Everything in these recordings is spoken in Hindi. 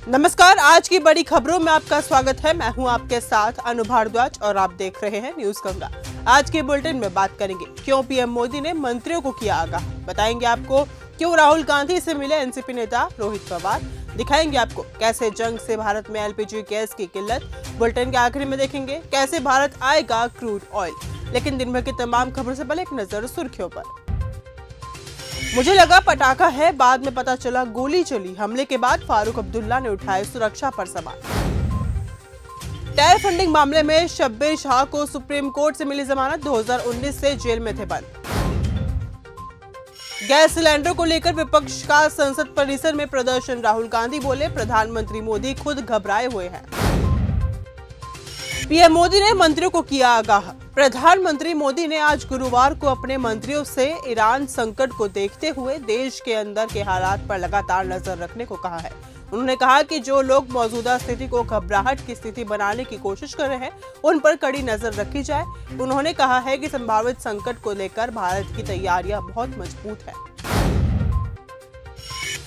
नमस्कार, आज की बड़ी खबरों में आपका स्वागत है। मैं हूं आपके साथ अनु भारद्वाज और आप देख रहे हैं न्यूज गंगा। आज के बुलेटिन में बात करेंगे क्यों पीएम मोदी ने मंत्रियों को किया आगाह, बताएंगे आपको क्यों राहुल गांधी से मिले एनसीपी नेता रोहित पवार, दिखाएंगे आपको कैसे जंग से भारत में एलपीजी गैस की किल्लत। बुलेटिन के आखिर में देखेंगे कैसे भारत आएगा क्रूड ऑयल। लेकिन दिन भर की तमाम खबरों से पहले एक नजर सुर्खियों पर। मुझे लगा पटाखा है, बाद में पता चला गोली चली। हमले के बाद फारूक अब्दुल्ला ने उठाए सुरक्षा पर सवाल। टेरर फंडिंग मामले में शब्बीर शाह को सुप्रीम कोर्ट से मिली जमानत, 2019 से जेल में थे बंद। गैस सिलेंडर को लेकर विपक्ष का संसद परिसर में प्रदर्शन, राहुल गांधी बोले प्रधानमंत्री मोदी खुद घबराए हुए हैं। पीएम मोदी ने मंत्रियों को किया आगाह। प्रधानमंत्री मोदी ने आज गुरुवार को अपने मंत्रियों से ईरान संकट को देखते हुए देश के अंदर के हालात पर लगातार नजर रखने को कहा है। उन्होंने कहा कि जो लोग मौजूदा स्थिति को घबराहट की स्थिति बनाने की कोशिश कर रहे हैं, उन पर कड़ी नजर रखी जाए। उन्होंने कहा है कि संभावित संकट को लेकर भारत की तैयारियां बहुत मजबूत है।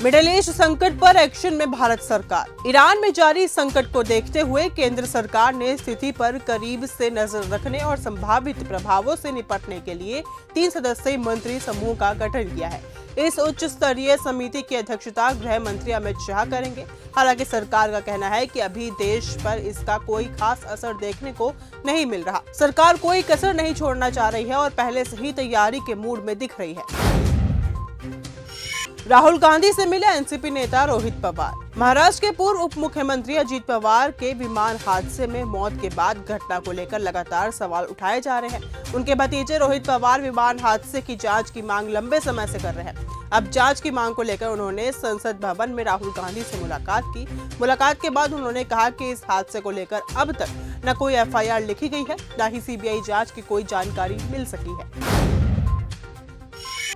मिडिल ईस्ट संकट पर एक्शन में भारत सरकार। ईरान में जारी संकट को देखते हुए केंद्र सरकार ने स्थिति पर करीब से नजर रखने और संभावित प्रभावों से निपटने के लिए 3 सदस्यीय मंत्री समूह का गठन किया है। इस उच्च स्तरीय समिति की अध्यक्षता गृह मंत्री अमित शाह करेंगे। हालांकि सरकार का कहना है कि अभी देश पर इसका कोई खास असर देखने को नहीं मिल रहा। सरकार कोई कसर नहीं छोड़ना चाह रही है और पहले से ही तैयारी के मूड में दिख रही है। राहुल गांधी से मिले एनसीपी नेता रोहित पवार। महाराष्ट्र के पूर्व उप मुख्यमंत्री अजीत पवार के विमान हादसे में मौत के बाद घटना को लेकर लगातार सवाल उठाए जा रहे हैं। उनके भतीजे रोहित पवार विमान हादसे की जांच की मांग लंबे समय से कर रहे हैं। अब जांच की मांग को लेकर उन्होंने संसद भवन में राहुल गांधी से मुलाकात की। मुलाकात के बाद उन्होंने कहा कि इस हादसे को लेकर अब तक न कोई एफआईआर लिखी गई है, न ही सीबीआई जांच की कोई जानकारी मिल सकी है।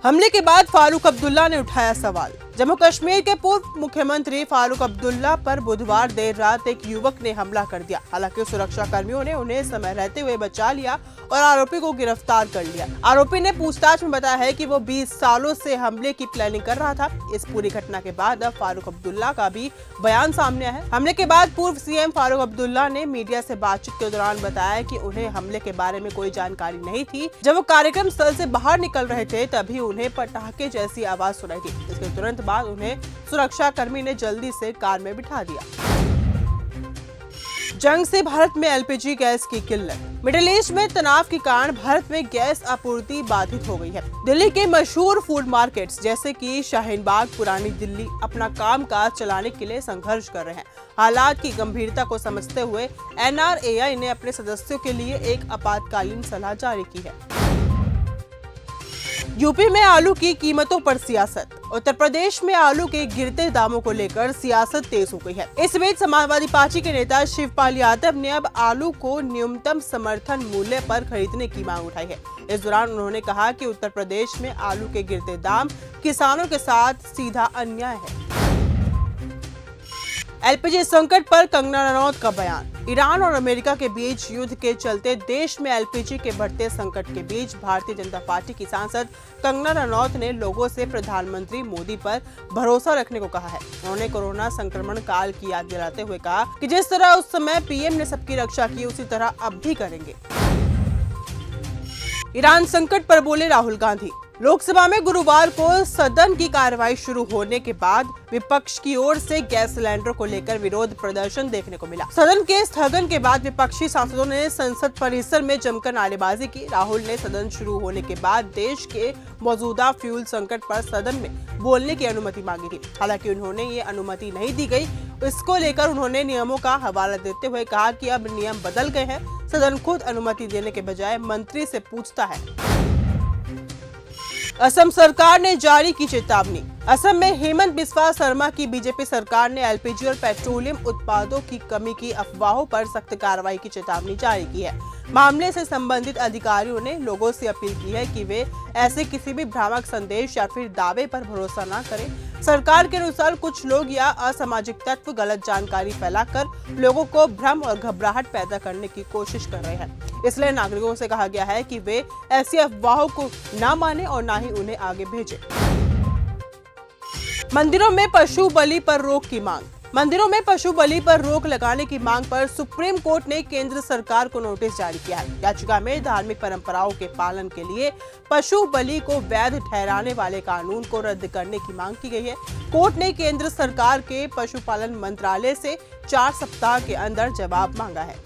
हमले के बाद फारूक अब्दुल्ला ने उठाया सवाल। जम्मू कश्मीर के पूर्व मुख्यमंत्री फारूक अब्दुल्ला पर बुधवार देर रात एक युवक ने हमला कर दिया। हालांकि सुरक्षा कर्मियों ने उन्हें समय रहते हुए बचा लिया और आरोपी को गिरफ्तार कर लिया। आरोपी ने पूछताछ में बताया है कि वो 20 सालों से हमले की प्लानिंग कर रहा था। इस पूरी घटना के बाद अब फारूक अब्दुल्ला का भी बयान सामने आया है। हमले के बाद पूर्व सीएम फारूक अब्दुल्ला ने मीडिया से बातचीत के दौरान बताया कि उन्हें हमले के बारे में कोई जानकारी नहीं थी। जब वो कार्यक्रम स्थल से बाहर निकल रहे थे तभी उन्हें पटाखे जैसी आवाज सुनाई दी। इसके तुरंत बाद उन्हें सुरक्षा कर्मी ने जल्दी से कार में बिठा दिया। जंग से भारत में एलपीजी गैस की किल्लत। मिडिल ईस्ट में तनाव के कारण भारत में गैस आपूर्ति बाधित हो गई है। दिल्ली के मशहूर फूड मार्केट्स जैसे कि शाहीन बाग, पुरानी दिल्ली अपना कामकाज चलाने के लिए संघर्ष कर रहे हैं। हालात की गंभीरता को समझते हुए एनआरएआई ने अपने सदस्यों के लिए एक आपातकालीन सलाह जारी की है। यूपी में आलू की कीमतों पर सियासत। उत्तर प्रदेश में आलू के गिरते दामों को लेकर सियासत तेज हो गई है। इस बीच समाजवादी पार्टी के नेता शिवपाल यादव ने अब आलू को न्यूनतम समर्थन मूल्य पर खरीदने की मांग उठाई है। इस दौरान उन्होंने कहा कि उत्तर प्रदेश में आलू के गिरते दाम किसानों के साथ सीधा अन्याय है। एलपीजी संकट पर कंगना रनौत का बयान। ईरान और अमेरिका के बीच युद्ध के चलते देश में एलपीजी के बढ़ते संकट के बीच भारतीय जनता पार्टी की सांसद कंगना रनौत ने लोगों से प्रधानमंत्री मोदी पर भरोसा रखने को कहा है। उन्होंने कोरोना संक्रमण काल की याद दिलाते हुए कहा कि जिस तरह उस समय पीएम ने सबकी रक्षा की, उसी तरह अब भी करेंगे। ईरान संकट पर बोले राहुल गांधी। लोकसभा में गुरुवार को सदन की कार्यवाही शुरू होने के बाद विपक्ष की ओर से गैस सिलेंडर को लेकर विरोध प्रदर्शन देखने को मिला। सदन के स्थगन के बाद विपक्षी सांसदों ने संसद परिसर में जमकर नारेबाजी की। राहुल ने सदन शुरू होने के बाद देश के मौजूदा फ्यूल संकट पर सदन में बोलने की अनुमति मांगी थी। हालांकि उन्होंने ये अनुमति नहीं दी गई। इसको लेकर उन्होंने नियमों का हवाला देते हुए कहा कि अब नियम बदल गए हैं। सदन खुद अनुमति देने के बजाय मंत्री से पूछता है। असम सरकार ने जारी की चेतावनी। असम में हेमंत बिस्वा शर्मा की बीजेपी सरकार ने एलपीजी और पेट्रोलियम उत्पादों की कमी की अफवाहों पर सख्त कार्रवाई की चेतावनी जारी की है। मामले से संबंधित अधिकारियों ने लोगों से अपील की है कि वे ऐसे किसी भी भ्रामक संदेश या फिर दावे पर भरोसा न करें। सरकार के अनुसार कुछ लोग या असामाजिक तत्व गलत जानकारी फैलाकर लोगों को भ्रम और घबराहट पैदा करने की कोशिश कर रहे हैं। इसलिए नागरिकों से कहा गया है कि वे ऐसी अफवाहों को न माने और न ही उन्हें आगे भेजें। मंदिरों में पशु बलि पर रोक की मांग। मंदिरों में पशु बलि पर रोक लगाने की मांग पर सुप्रीम कोर्ट ने केंद्र सरकार को नोटिस जारी किया है। याचिका में धार्मिक परंपराओं के पालन के लिए पशु बलि को वैध ठहराने वाले कानून को रद्द करने की मांग की गई है। कोर्ट ने केंद्र सरकार के पशुपालन मंत्रालय से 4 सप्ताह के अंदर जवाब मांगा है।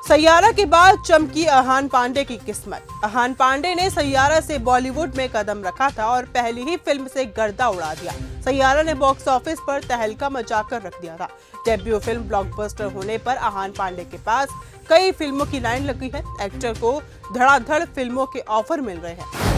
सैयारा के बाद चमकी अहान पांडे की किस्मत। अहान पांडे ने सैयारा से बॉलीवुड में कदम रखा था और पहली ही फिल्म से गर्दा उड़ा दिया। सैयारा ने बॉक्स ऑफिस पर तहलका मचाकर रख दिया था। डेब्यू फिल्म ब्लॉकबस्टर होने पर अहान पांडे के पास कई फिल्मों की लाइन लगी है। एक्टर को धड़ाधड़ फिल्मों के ऑफर मिल रहे हैं।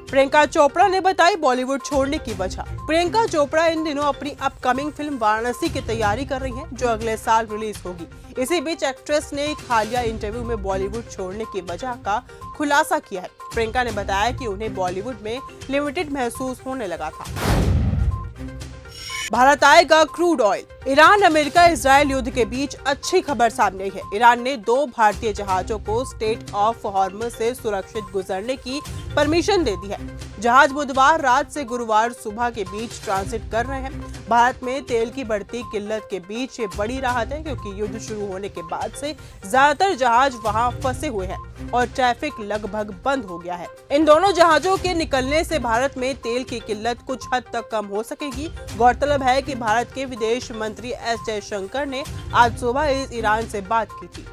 प्रियंका चोपड़ा ने बताई बॉलीवुड छोड़ने की वजह। प्रियंका चोपड़ा इन दिनों अपनी अपकमिंग फिल्म वाराणसी की तैयारी कर रही हैं, जो अगले साल रिलीज होगी। इसी बीच एक्ट्रेस ने एक हालिया इंटरव्यू में बॉलीवुड छोड़ने की वजह का खुलासा किया है। प्रियंका ने बताया कि उन्हें बॉलीवुड में लिमिटेड महसूस होने लगा था। भारत आएगा crude oil. Iran America Israel युद्ध के बीच अच्छी खबर सामने आई है। ईरान ने 2 भारतीय जहाजों को स्ट्रेट ऑफ हॉर्मुज से सुरक्षित गुजरने की परमिशन दे दी है। जहाज बुधवार रात से गुरुवार सुबह के बीच ट्रांजिट कर रहे हैं। भारत में तेल की बढ़ती किल्लत के बीच ये बड़ी राहत है, क्योंकि युद्ध शुरू होने के बाद से ज्यादातर जहाज वहां फंसे हुए हैं और ट्रैफिक लगभग बंद हो गया है। इन दोनों जहाजों के निकलने से भारत में तेल की किल्लत कुछ हद तक कम हो सकेगी। गौरतलब है कि भारत के विदेश मंत्री एस जयशंकर ने आज सुबह ईरान से बात की थी।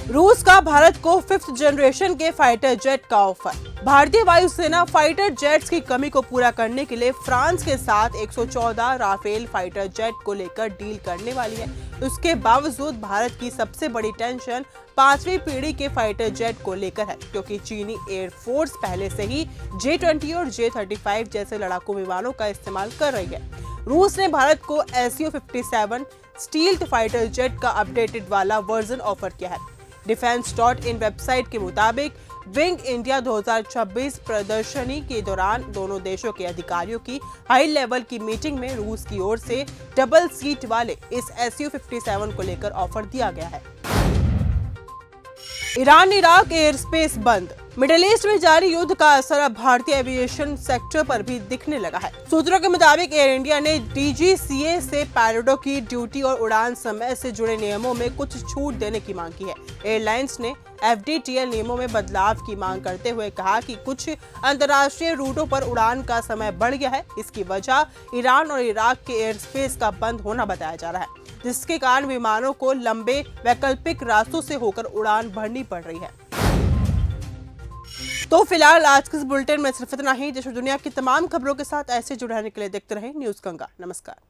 रूस का भारत को 5th जनरेशन के फाइटर जेट का ऑफर। भारतीय वायुसेना फाइटर जेट्स की कमी को पूरा करने के लिए फ्रांस के साथ 114 राफेल फाइटर जेट को लेकर डील करने वाली है। उसके बावजूद भारत की सबसे बड़ी टेंशन 5वीं पीढ़ी के फाइटर जेट को लेकर है, क्योंकि चीनी एयरफोर्स पहले से ही J-20 और J-35 जैसे लड़ाकू विमानों का इस्तेमाल कर रही है। रूस ने भारत को Su-57 स्टील्थ फाइटर जेट का अपडेटेड वाला वर्जन ऑफर किया है। Defense.in वेबसाइट के मुताबिक विंग इंडिया 2026 प्रदर्शनी के दौरान दोनों देशों के अधिकारियों की हाई लेवल की मीटिंग में रूस की ओर से डबल सीट वाले इस Su-57 को लेकर ऑफर दिया गया है। ईरान इराक एयर स्पेस बंद। मिडिल ईस्ट में जारी युद्ध का असर अब भारतीय एविएशन सेक्टर पर भी दिखने लगा है। सूत्रों के मुताबिक एयर इंडिया ने DGCA से पायलटों की ड्यूटी और उड़ान समय से जुड़े नियमों में कुछ छूट देने की मांग की है। एयरलाइंस ने FDTL नियमों में बदलाव की मांग करते हुए कहा कि कुछ अंतर्राष्ट्रीय रूटों पर उड़ान का समय बढ़ गया है। इसकी वजह ईरान और इराक के एयर स्पेस का बंद होना बताया जा रहा है, जिसके कारण विमानों को लंबे वैकल्पिक रास्तों से होकर उड़ान भरनी पड़ रही है। तो फिलहाल आज के इस बुलेटिन में सिर्फ इतना ही। देश और दुनिया की तमाम खबरों के साथ ऐसे जुड़े रहने के लिए देखते रहें न्यूज़ गंगा। नमस्कार।